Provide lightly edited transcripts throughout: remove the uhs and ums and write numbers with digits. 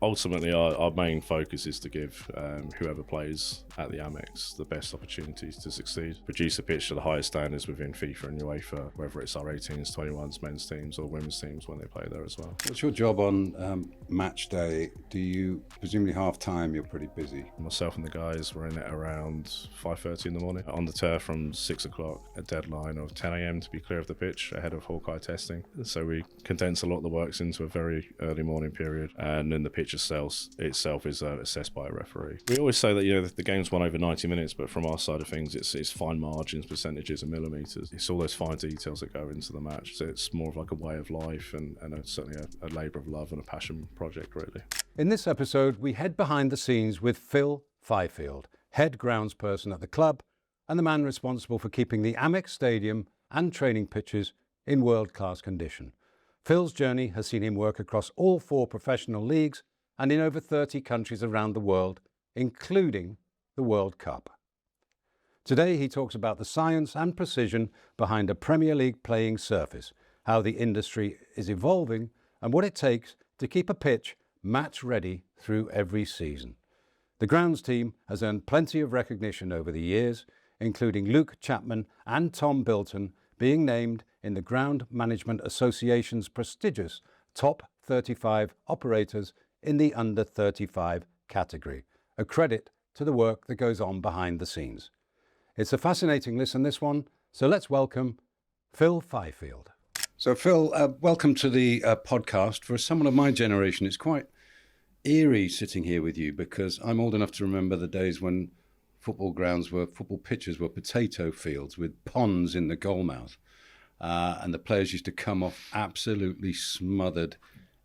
Ultimately, our main focus is to give whoever plays at the Amex the best opportunities to succeed. Produce a pitch to the highest standards within FIFA and UEFA, whether it's our 18s, 21s, men's teams or women's teams when they play there as well. What's your job on match day? Do you, presumably half time, you're pretty busy? Myself and the guys were in it around 5:30 in the morning. On the turf from 6 o'clock, a deadline of 10 a.m. to be clear of the pitch ahead of Hawkeye testing. So we condense a lot of the works into a very early morning period, and then the pitch itself is assessed by a referee. We always say that the game's won over 90 minutes, but from our side of things, it's fine margins, percentages, and millimetres. It's all those fine details that go into the match. So it's more of like a way of life and certainly a labour of love and a passion project, really. In this episode, we head behind the scenes with Phil Fifield, head groundsperson at the club and the man responsible for keeping the Amex Stadium and training pitches in world-class condition. Phil's journey has seen him work across all 4 professional leagues and in over 30 countries around the world, including the World Cup. Today he talks about the science and precision behind a Premier League playing surface, how the industry is evolving and what it takes to keep a pitch match ready through every season. The grounds team has earned plenty of recognition over the years, including Luke Chapman and Tom Bilton being named in the Ground Management Association's prestigious Top 35 Operators in the Under 35 category, a credit to the work that goes on behind the scenes. It's a fascinating listen, this one, so let's welcome Phil Fifield. So Phil, welcome to the podcast. For someone of my generation, it's quite eerie sitting here with you because I'm old enough to remember the days when football pitches were potato fields with ponds in the goalmouth, and the players used to come off absolutely smothered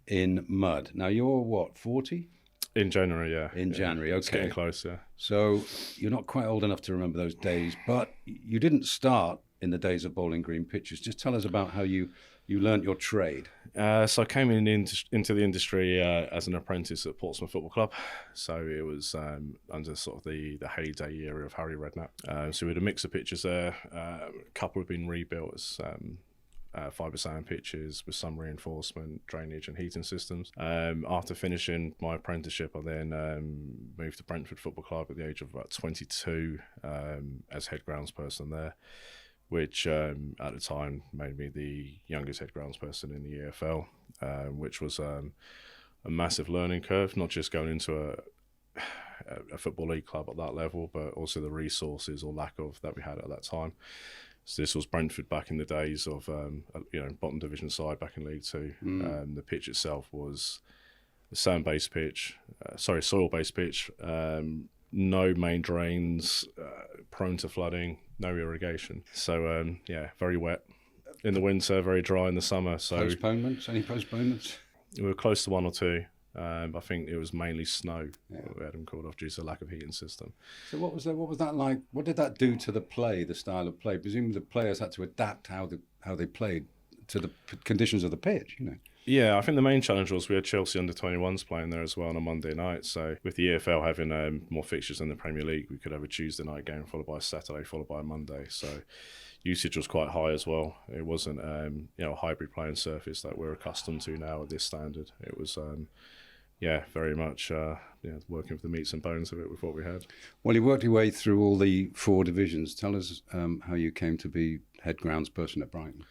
in mud. Now you're what, 40? In January, yeah. In January, okay. It's getting close, yeah. So you're not quite old enough to remember those days, but you didn't start in the days of Bowling Green pitches. Just tell us about how you learnt your trade. So I came into the industry as an apprentice at Portsmouth Football Club. So it was under sort of the heyday era of Harry Redknapp. So we had a mix of pitches there. A couple had been rebuilt as fibre sand pitches with some reinforcement, drainage and heating systems. After finishing my apprenticeship, I then moved to Brentford Football Club at the age of about 22 as head groundsperson there, which at the time made me the youngest head groundsperson in the EFL, which was a massive learning curve, not just going into a football league club at that level, but also the resources or lack of that we had at that time. So this was Brentford back in the days of bottom division side back in League Two. The pitch itself was a soil-based pitch, no main drains, prone to flooding, no irrigation. So very wet in the winter, very dry in the summer. So postponements? Any postponements? We were close to 1 or 2. I think it was mainly snow. Yeah. We had them called off due to the lack of heating system. So what was that like? What did that do to the play, the style of play? Presumably the players had to adapt how they played to the conditions of the pitch, Yeah, I think the main challenge was we had Chelsea under-21s playing there as well on a Monday night. So with the EFL having more fixtures than the Premier League, we could have a Tuesday night game followed by a Saturday, followed by a Monday. So usage was quite high as well. It wasn't a hybrid playing surface that we're accustomed to now at this standard. It was very much working with the meats and bones of it with what we had. Well, you worked your way through all the 4 divisions. Tell us how you came to be head groundsperson at Brighton.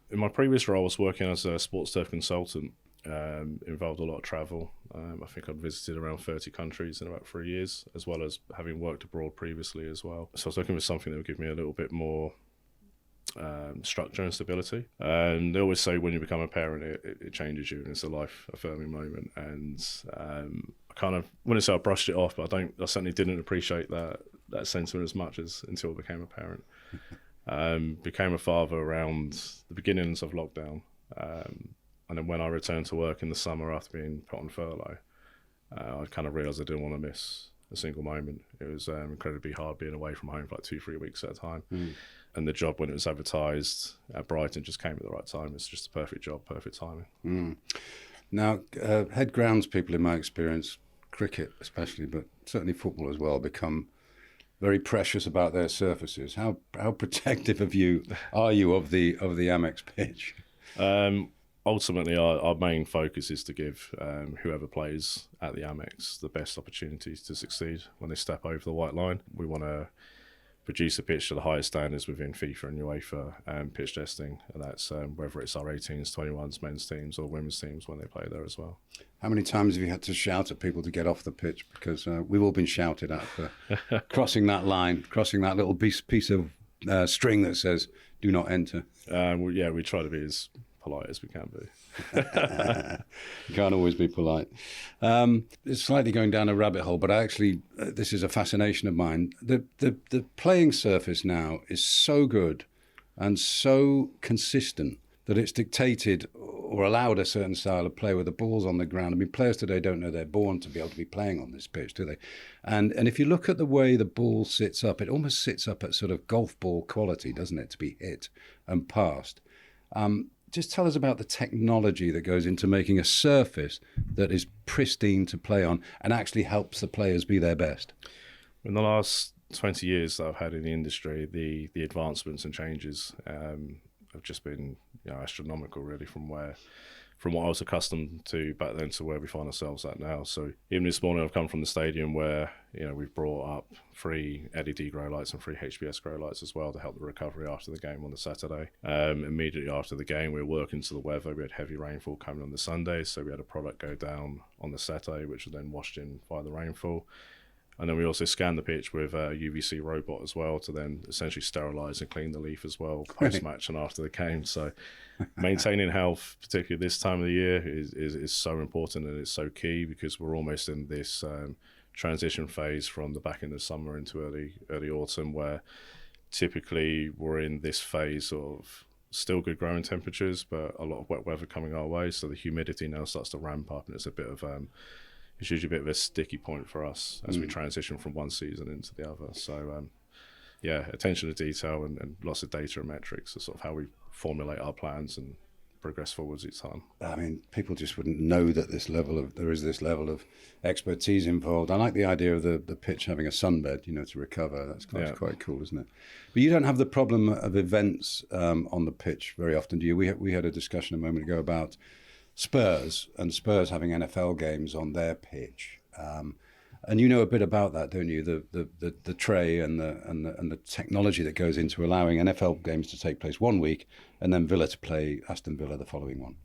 In my previous role, I was working as a sports turf consultant. Involved a lot of travel. I think I'd visited around 30 countries in about 3 years, as well as having worked abroad previously as well. So I was looking for something that would give me a little bit more structure and stability. And they always say when you become a parent, it changes you, and it's a life-affirming moment. And I kind of, when I say I brushed it off, but I certainly didn't appreciate that sentiment as much as until I became a parent. Became a father around the beginnings of lockdown. And then when I returned to work in the summer after being put on furlough, I kind of realised I didn't want to miss a single moment. It was incredibly hard being away from home for like 2-3 weeks at a time. And the job, when it was advertised at Brighton, just came at the right time. It's just a perfect job, perfect timing. Now, head grounds people, in my experience, cricket especially, but certainly football as well, become very precious about their surfaces. How protective are you of the Amex pitch? ultimately, our main focus is to give whoever plays at the Amex the best opportunities to succeed when they step over the white line. We want to produce a pitch to the highest standards within FIFA and UEFA pitch testing, and that's whether it's our 18s, 21s, men's teams or women's teams when they play there as well. How many times have you had to shout at people to get off the pitch? Because we've all been shouted at for crossing that line, crossing that little piece of string that says, do not enter. We try to be as polite as we can be. You can't always be polite. It's slightly going down a rabbit hole, but actually, this is a fascination of mine. The playing surface now is so good and so consistent that it's dictated or allowed a certain style of play where the ball's on the ground. I mean, players today don't know they're born to be able to be playing on this pitch, do they? And if you look at the way the ball sits up, it almost sits up at sort of golf ball quality, doesn't it, to be hit and passed. Just tell us about the technology that goes into making a surface that is pristine to play on and actually helps the players be their best. In the last 20 years that I've had in the industry, the advancements and changes have just been astronomical, really, from what I was accustomed to back then to where we find ourselves at now. So even this morning, I've come from the stadium where we've brought up 3 LED grow lights and 3 HBS grow lights as well to help the recovery after the game on the Saturday. Immediately after the game, we were working to the weather. We had heavy rainfall coming on the Sunday, so we had a product go down on the Saturday, which was then washed in by the rainfall. And then we also scanned the pitch with a UVC robot as well to then essentially sterilise and clean the leaf as well post-match and after the game. So maintaining health, particularly this time of the year, is so important and it's so key because we're almost in this transition phase from the back end of summer into early autumn where typically we're in this phase of still good growing temperatures but a lot of wet weather coming our way. So the humidity now starts to ramp up and it's it's usually a bit of a sticky point for us as we transition from one season into the other. So, attention to detail and lots of data and metrics are sort of how we formulate our plans and progress forwards each time. I mean, people just wouldn't know that there is this level of expertise involved. I like the idea of the pitch having a sunbed, to recover. That's quite cool, isn't it? But you don't have the problem of events on the pitch very often, do you? We had a discussion a moment ago about Spurs having NFL games on their pitch, and you know a bit about that, don't you? The tray and the technology that goes into allowing NFL games to take place one week and then Villa to play Aston Villa the following one.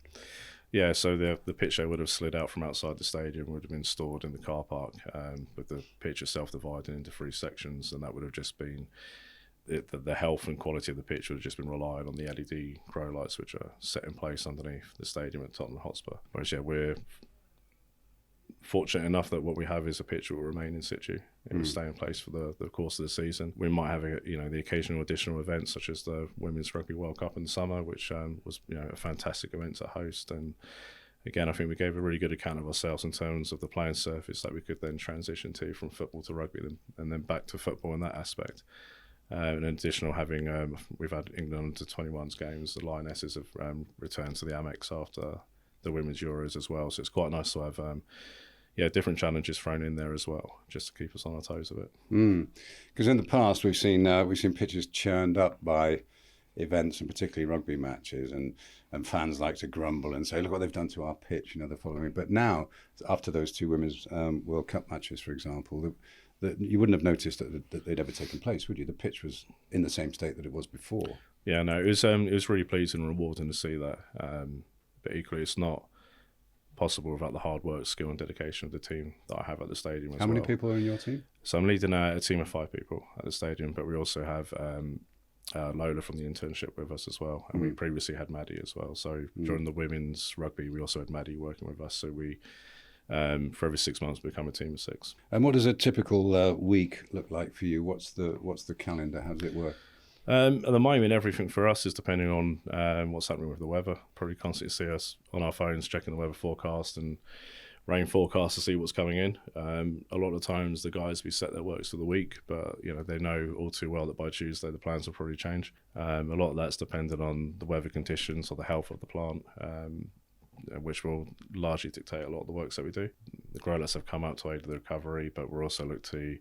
Yeah, so the pitch would have slid out from outside the stadium, would have been stored in the car park, with the pitch itself divided into 3 sections, and that would have just been the health and quality of the pitch would have just been relying on the LED grow lights which are set in place underneath the stadium at Tottenham Hotspur. Whereas, we're fortunate enough that what we have is a pitch that will remain in situ. It will stay in place for the course of the season. We might have the occasional additional events such as the Women's Rugby World Cup in the summer, which was a fantastic event to host. And again, I think we gave a really good account of ourselves in terms of the playing surface that we could then transition to from football to rugby and then back to football in that aspect. In addition, we've had England under 21s games. The Lionesses have returned to the Amex after the Women's Euros as well. So it's quite nice to have different challenges thrown in there as well, just to keep us on our toes a bit. Because in the past we've seen pitches churned up by events and particularly rugby matches, and fans like to grumble and say, look what they've done to our pitch, the following. But now, after those 2 Women's World Cup matches, for example, that you wouldn't have noticed that they'd ever taken place, would you? The pitch was in the same state that it was before. Yeah, no, it was really pleasing and rewarding to see that. But equally, it's not possible without the hard work, skill and dedication of the team that I have at the stadium as well. How many people are in your team? So I'm leading a team of 5 people at the stadium, but we also have Lola from the internship with us as well. And we previously had Maddie as well. So during the women's rugby, we also had Maddie working with us. So we for every 6 months become a team of 6. And what does a typical week look like for you? What's the calendar? How does it work? At the moment, everything for us is depending on what's happening with the weather. Probably constantly see us on our phones checking the weather forecast and rain forecast to see what's coming in. A lot of times the guys, we set their works for the week, but they know all too well that by Tuesday the plans will probably change. A lot of that's dependent on the weather conditions or the health of the plant, which will largely dictate a lot of the works that we do. The growlets have come out to aid the recovery, but we're also look to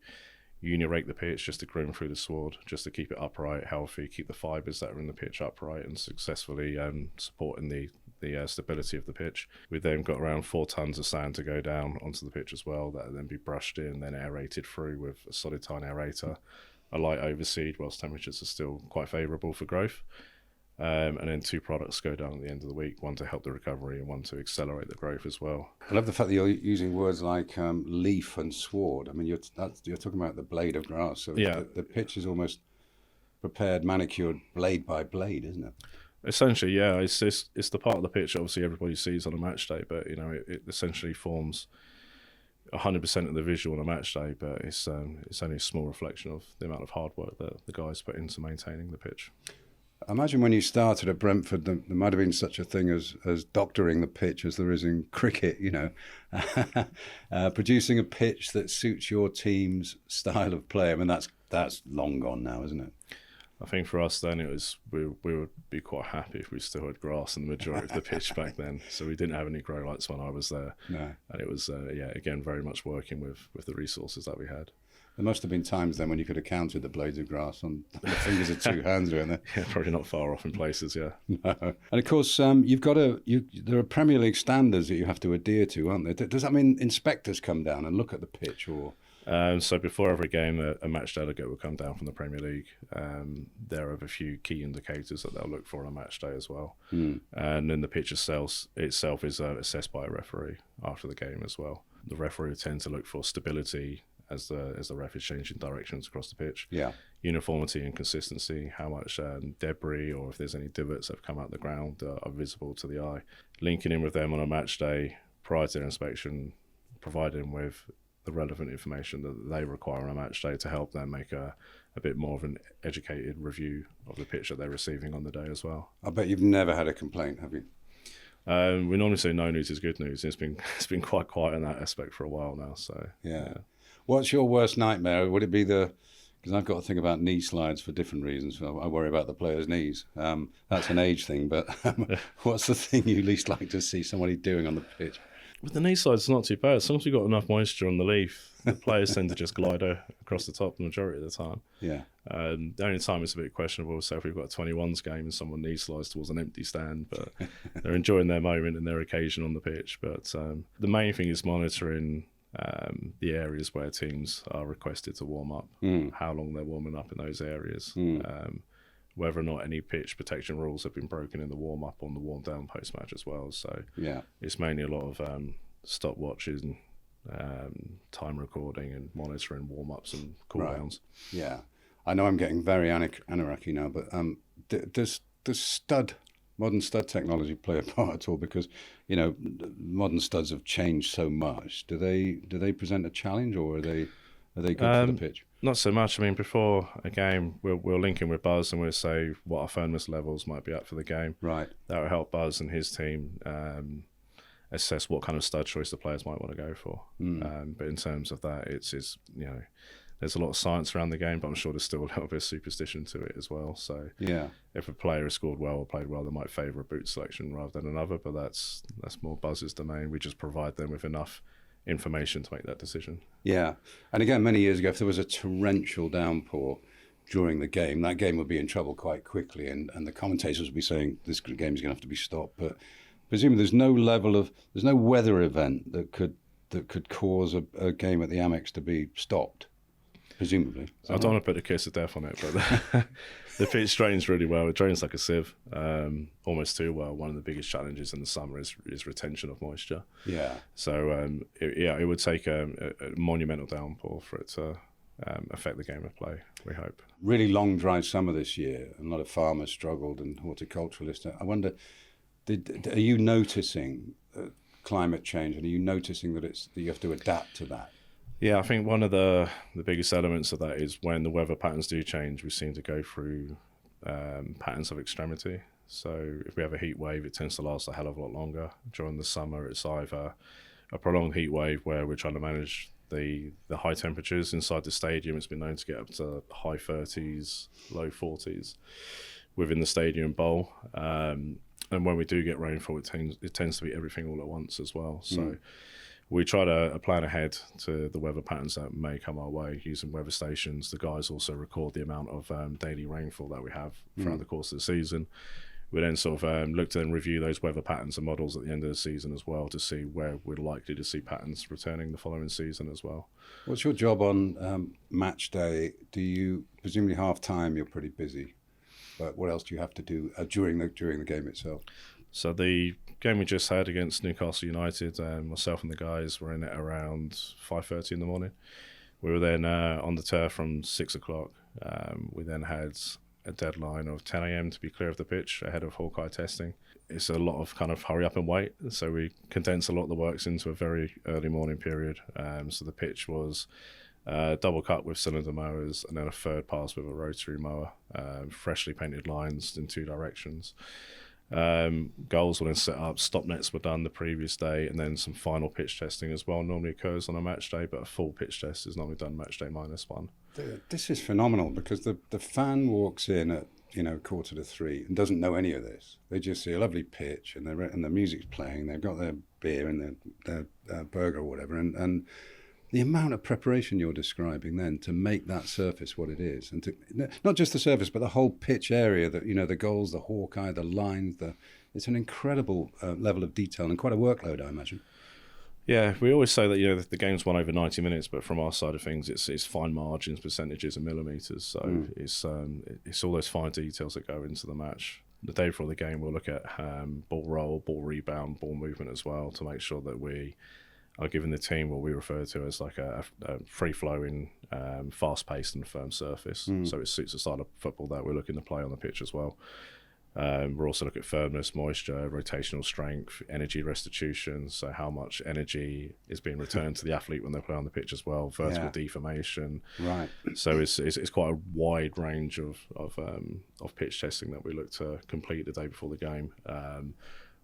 unirake the pitch just to groom through the sward, just to keep it upright, healthy, keep the fibres that are in the pitch upright and successfully supporting the the stability of the pitch. We then got around 4 tons of sand to go down onto the pitch as well, that would then be brushed in, then aerated through with a solid tine aerator, a light overseed whilst temperatures are still quite favourable for growth. And then 2 products go down at the end of the week, one to help the recovery and one to accelerate the growth as well. I love the fact that you're using words like leaf and sward. I mean, you're talking about the blade of grass. So yeah. the pitch is almost prepared, manicured blade by blade, isn't it? Essentially, yeah. It's the part of the pitch obviously everybody sees on a match day, but it essentially forms 100% of the visual on a match day, but it's only a small reflection of the amount of hard work that the guys put into maintaining the pitch. I imagine when you started at Brentford, there might have been such a thing as doctoring the pitch as there is in cricket, producing a pitch that suits your team's style of play. I mean, that's long gone now, isn't it? I think for us then we would be quite happy if we still had grass in the majority of the pitch back then. So we didn't have any grow lights when I was there. No. And it was, again, very much working with the resources that we had. There must have been times then when you could have counted the blades of grass on the fingers of 2 hands doing that. Yeah, probably not far off in places, yeah. No. And of course, there are Premier League standards that you have to adhere to, aren't there? Does that mean inspectors come down and look at the pitch, or? So before every game, a match delegate will come down from the Premier League. There are a few key indicators that they'll look for on a match day as well. And then the pitch itself is assessed by a referee after the game as well. The referee will tend to look for stability as the ref is changing directions across the pitch. Yeah. Uniformity and consistency, how much debris or if there's any divots that have come out the ground are visible to the eye. Linking in with them on a match day prior to their inspection, providing them with the relevant information that they require on a match day to help them make a bit more of an educated review of the pitch that they're receiving on the day as well. I bet you've never had a complaint, have you? We normally say no news is good news. It's been quite quiet in that aspect for a while now. So yeah. What's your worst nightmare? Would it be because I've got to think about knee slides for different reasons. I worry about the players' knees. That's an age thing, but what's the thing you least like to see somebody doing on the pitch? With the knee slides, it's not too bad. As long as we've got enough moisture on the leaf, the players tend to just glide across the top the majority of the time. Yeah. The only time it's a bit questionable, so if we've got a 21s game and someone knee slides towards an empty stand, but they're enjoying their moment and their occasion on the pitch. But the main thing is monitoring the areas where teams are requested to warm up, how long they're warming up in those areas, whether or not any pitch protection rules have been broken in the warm-up on the warm-down post-match as well. So yeah, it's mainly a lot of stopwatches and time recording and monitoring warm-ups and cool-downs. Right. Yeah. I know I'm getting very anarchy now, but does modern stud technology play a part at all? Because, modern studs have changed so much. Do they present a challenge, or are they good for the pitch? Not so much. I mean, before a game, we'll link in with Buzz and we'll say what our firmness levels might be at for the game. Right. That will help Buzz and his team assess what kind of stud choice the players might want to go for. But in terms of that, it's there's a lot of science around the game, but I'm sure there's still a little bit of superstition to it as well. So yeah, if a player has scored well or played well, they might favour a boot selection rather than another, but that's more Buzz's domain. We just provide them with enough information to make that decision. Yeah. And again, many years ago, if there was a torrential downpour during the game, that game would be in trouble quite quickly, and the commentators would be saying this game is going to have to be stopped. But presumably there's no weather event that could cause a game at the Amex to be stopped. Presumably. I don't want to put a kiss of death on it, but the pitch drains really well. It drains like a sieve, almost too well. One of the biggest challenges in the summer is retention of moisture. Yeah. So it would take a monumental downpour for it to affect the game of play, we hope. Really long, dry summer this year. A lot of farmers struggled and horticulturalists. I wonder, are you noticing climate change, and are you noticing that you have to adapt to that? Yeah, I think one of the biggest elements of that is when the weather patterns do change, we seem to go through patterns of extremity. So if we have a heat wave, it tends to last a hell of a lot longer. During the summer, it's either a prolonged heat wave where we're trying to manage the high temperatures inside the stadium. It's been known to get up to high 30s, low 40s within the stadium bowl. And when we do get rainfall, it tends to be everything all at once as well. So we try to plan ahead to the weather patterns that may come our way using weather stations. The guys also record the amount of daily rainfall that we have throughout the course of the season. we then sort of look to then review those weather patterns and models at the end of the season as well to see where we're likely to see patterns returning the following season as well. What's your job on match day? Do you, presumably half time you're pretty busy, but what else do you have to do during the game itself? So the game we just had against Newcastle United, myself and the guys were in it around 5:30 in the morning. We were then on the turf from 6 o'clock. We then had a deadline of 10 a.m. to be clear of the pitch ahead of Hawkeye testing. It's a lot of kind of hurry up and wait, so we condense a lot of the works into a very early morning period. So the pitch was double cut with cylinder mowers and then a third pass with a rotary mower, freshly painted lines in 2 directions. Goals were then set up, stop nets were done the previous day, and then some final pitch testing as well normally occurs on a match day, but a full pitch test is normally done match day -1. This is phenomenal because the fan walks in at 2:45 and doesn't know any of this. They just see a lovely pitch and the music's playing, they've got their beer and their burger or whatever, and the amount of preparation you're describing then to make that surface what it is, and to not just the surface but the whole pitch area, that the goals, the Hawkeye, the lines, it's an incredible level of detail and quite a workload, I imagine. Yeah, we always say that the game's won over 90 minutes, but from our side of things, it's fine margins, percentages, and millimeters. So it's all those fine details that go into the match. The day before the game, we'll look at ball roll, ball rebound, ball movement as well to make sure that we are giving the team what we refer to as like a free-flowing, fast-paced and firm surface. So it suits the style of football that we're looking to play on the pitch as well. We're also looking at firmness, moisture, rotational strength, energy restitution, so how much energy is being returned to the athlete when they play on the pitch as well, vertical deformation. Right. So it's quite a wide range of pitch testing that we look to complete the day before the game.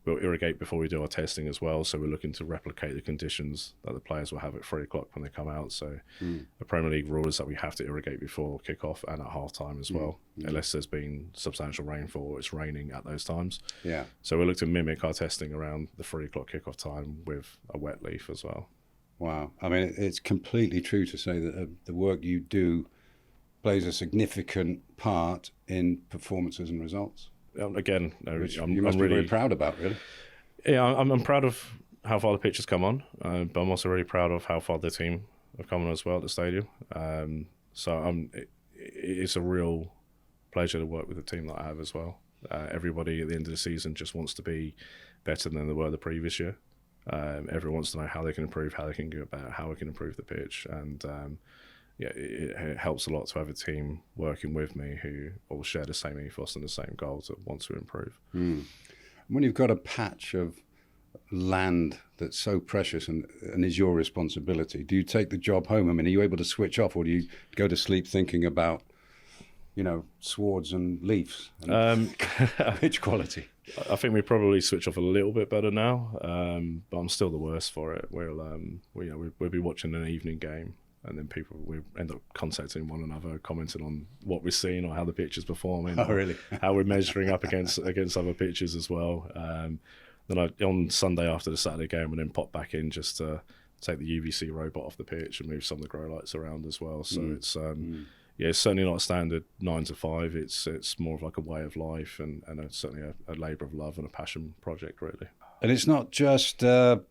We'll irrigate before we do our testing as well, so we're looking to replicate the conditions that the players will have at 3 o'clock when they come out. So the Premier League rule is that we have to irrigate before kick-off and at half-time as well, unless there's been substantial rainfall or it's raining at those times. Yeah. So we look to mimic our testing around the 3 o'clock kick-off time with a wet leaf as well. Wow. I mean, it's completely true to say that the work you do plays a significant part in performances and results. Again, which you must be very proud about, really. Yeah, I'm proud of how far the pitch has come on, but I'm also really proud of how far the team have come on as well at the stadium. It's a real pleasure to work with the team that I have as well. Everybody at the end of the season just wants to be better than they were the previous year. Everyone wants to know how they can improve, how they can go about, how we can improve the pitch, and it helps a lot to have a team working with me who all share the same ethos and the same goals that want to improve. When you've got a patch of land that's so precious and is your responsibility, do you take the job home? I mean, are you able to switch off, or do you go to sleep thinking about, swords and leaves and pitch quality? I think we probably switch off a little bit better now, but I'm still the worst for it. We'll be watching an evening game, and then we end up contacting one another, commenting on what we're seeing or how the pitch is performing. Oh, really? How we're measuring up against other pitches as well. Then on Sunday after the Saturday game, we then pop back in just to take the UVC robot off the pitch and move some of the grow lights around as well. So it's it's certainly not a standard 9 to 5. It's more of like a way of life and certainly a labour of love and a passion project, really. And it's not just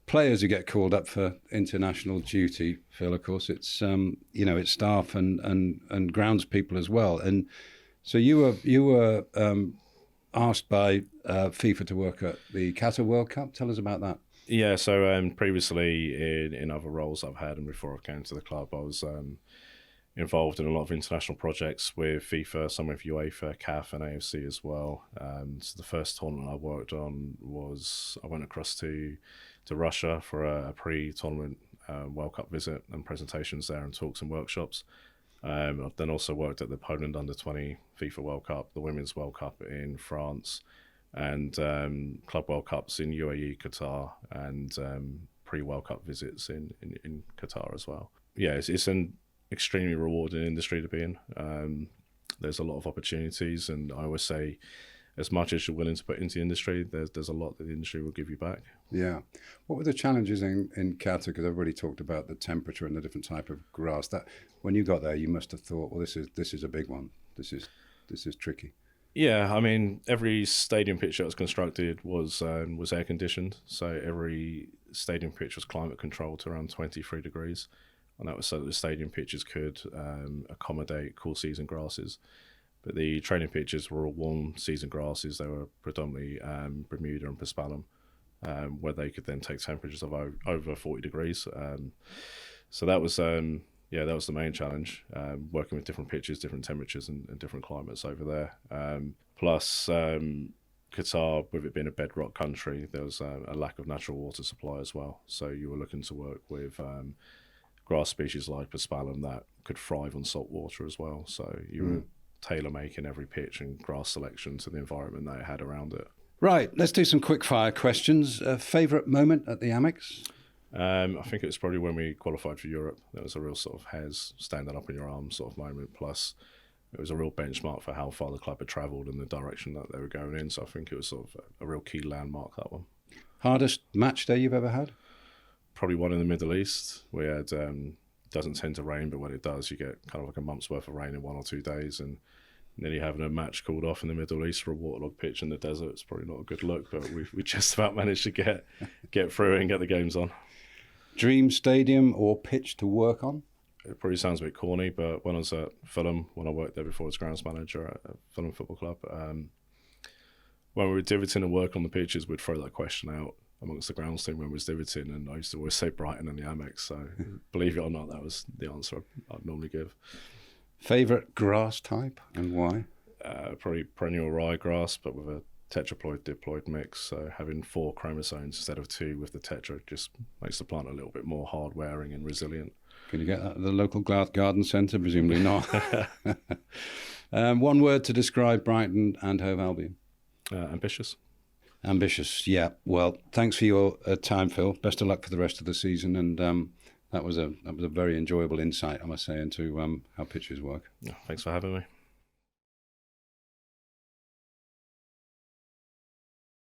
players who get called up for international duty, Phil. Of course, it's it's staff and grounds people as well. And so you were asked by FIFA to work at the Qatar World Cup. Tell us about that. Yeah. So previously in other roles I've had, and before I came to the club, I was involved in a lot of international projects with FIFA, some with UEFA, CAF and AFC as well. So the first tournament I worked on was I went across to Russia for a pre-tournament World Cup visit and presentations there and talks and workshops. I've then also worked at the Poland Under-20 FIFA World Cup, the Women's World Cup in France, and Club World Cups in UAE, Qatar, and pre-World Cup visits in Qatar as well. Yeah, it's an extremely rewarding industry to be in. There's a lot of opportunities, and I always say, as much as you're willing to put into the industry, there's a lot that the industry will give you back. Yeah. What were the challenges in Qatar? Because everybody talked about the temperature and the different type of grass. That when you got there, you must have thought, well, this is a big one. This is tricky. Yeah, I mean, every stadium pitch that was constructed was air conditioned. So every stadium pitch was climate controlled to around 23 degrees. And that was so that the stadium pitches could accommodate cool season grasses. But the training pitches were all warm season grasses. They were predominantly Bermuda and Paspalum, where they could then take temperatures of over 40 degrees. So that was that was the main challenge, working with different pitches, different temperatures and different climates over there. Plus, Qatar, with it being a bedrock country, there was a lack of natural water supply as well. So you were looking to work with grass species like Paspalum that could thrive on salt water as well. So you were tailor-making every pitch and grass selection to the environment that it had around it. Right, let's do some quick-fire questions. Favourite moment at the Amex? I think it was probably when we qualified for Europe. That was a real sort of hairs standing up in your arms sort of moment. Plus, it was a real benchmark for how far the club had travelled and the direction that they were going in. So I think it was sort of a real key landmark, that one. Hardest match day you've ever had? Probably one in the Middle East. We had doesn't tend to rain, but when it does, you get kind of like a month's worth of rain in 1 or 2 days, and nearly having a match called off in the Middle East for a waterlogged pitch in the desert. It's probably not a good look, but we just about managed to get through it and get the games on. Dream stadium or pitch to work on? It probably sounds a bit corny, but when I was at Fulham, when I worked there before as grounds manager at Fulham Football Club, when we were divoting and work on the pitches, we'd throw that question out amongst the grounds team when we was divoting, and I used to always say Brighton and the Amex. So believe it or not, that was the answer I'd normally give. Favourite grass type and why? Probably perennial ryegrass, but with a tetraploid diploid mix. So having 4 chromosomes instead of 2 with the tetra just makes the plant a little bit more hard wearing and resilient. Can you get that at the local garden centre? Presumably not. One word to describe Brighton and Hove Albion. Ambitious. Ambitious, yeah. Well, thanks for your time, Phil. Best of luck for the rest of the season, and that was a very enjoyable insight, I must say, into how pitches work. Thanks for having me.